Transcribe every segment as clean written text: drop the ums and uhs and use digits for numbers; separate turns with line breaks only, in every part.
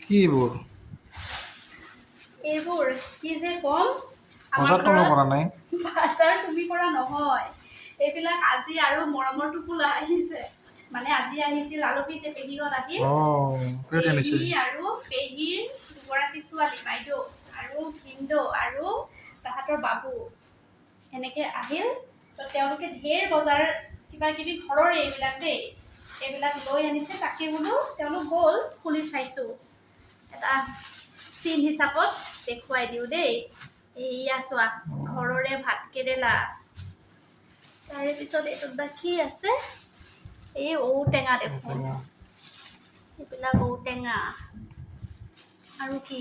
কি এইবোৰ
এইবোৰ কি যে কম
বজাৰ তলা কৰা নাই
বাজাৰ তুমি কৰা নহয় এইবিলাক আজি আৰু মৰমৰ টোপোলা আহিছে মানে আজি আহিছিল আলপি যে পেহিৰত আহিল
কেইটা আনিছে
পেহি আৰু পেহিৰ দুগৰাকী ছোৱালী বাইদেউ আৰু ভিনদেউ আৰু তাহাঁতৰ বাবু এনেকে আহিল তো তেওঁলোকে ঢেৰ বজাৰ কিবা কিবি ঘৰৰ এইবিলাক দেই এইবিলাক লৈ আনিছে তাকে বোলো তেওঁলোক গ'ল খুলি চাইছো এটা চিন হিচাপত দেখুৱাই দিওঁ দেই এইয়া চোৱা ঘৰৰে ভাত কেৰেলা তাৰে পিছত এইটোত বা কি আছে এই ঔটেঙা দেখোন এইবিলাক ঔটেঙা আৰু কি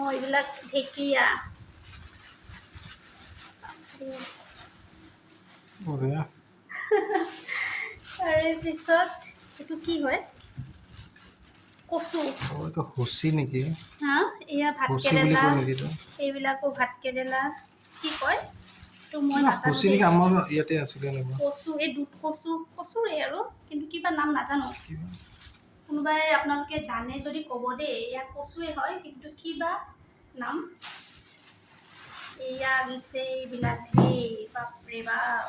এইবিলাক ঢেকীয়া
বঢ়িয়া
তাৰে পিছত এইটো কি হয় কচু
এইটো হুচি নেকি
হা এয়া ভাত
হুচি বুলি
কেৰেলা
কয় নেকি এইটো
এইবিলাকো ভাত কেৰেলা কি কয় তো মই নাজানো
হুচি নেকি আমাৰ ইয়াতে আছিলে এনেকুৱা
কচু এই দুধ কচুৰে আৰু কিন্তু কিবা নাম নাজানো কোনোবাই আপোনালোকে জানে যদি ক'ব দেই এয়া কচুৱে হয় কিন্তু কিবা নাম এয়া আনিছে এইবিলাক দেই বাপৰে বাপ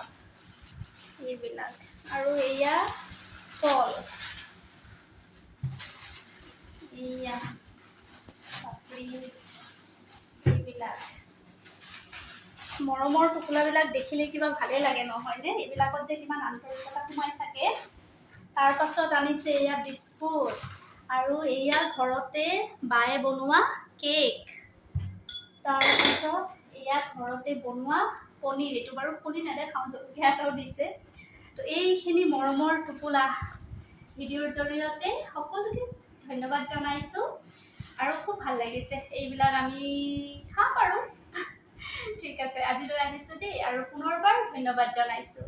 এইবিলাক আৰু এয়া কল এয়া বাপৰে এইবিলাক মৰমৰ টোপোলাবিলাক দেখিলে কিবা ভালে লাগে নহয়নে এইবিলাকত যে কিমান আন্তৰিকতা সোমাই থাকে তাৰ পাছত আনিছে এয়া বিস্কুট আৰু এয়া ঘৰতে বায়ে বনোৱা কেক তাৰ পাছত এয়া ঘৰতে বনোৱা পনীৰ এইটো বাৰু খুলি নেদেখাওঁ জলকীয়া এটাও দিছে তো এইখিনি মৰমৰ টোপোলা ভিডিঅ'ৰ জৰিয়তে সকলোকে ধন্যবাদ জনাইছো আৰু খুব ভাল লাগিছে এইবিলাক আমি খাম আৰু ঠিক আছে আজিলৈ আহিছো দেই আৰু পুনৰবাৰ ধন্যবাদ জনাইছো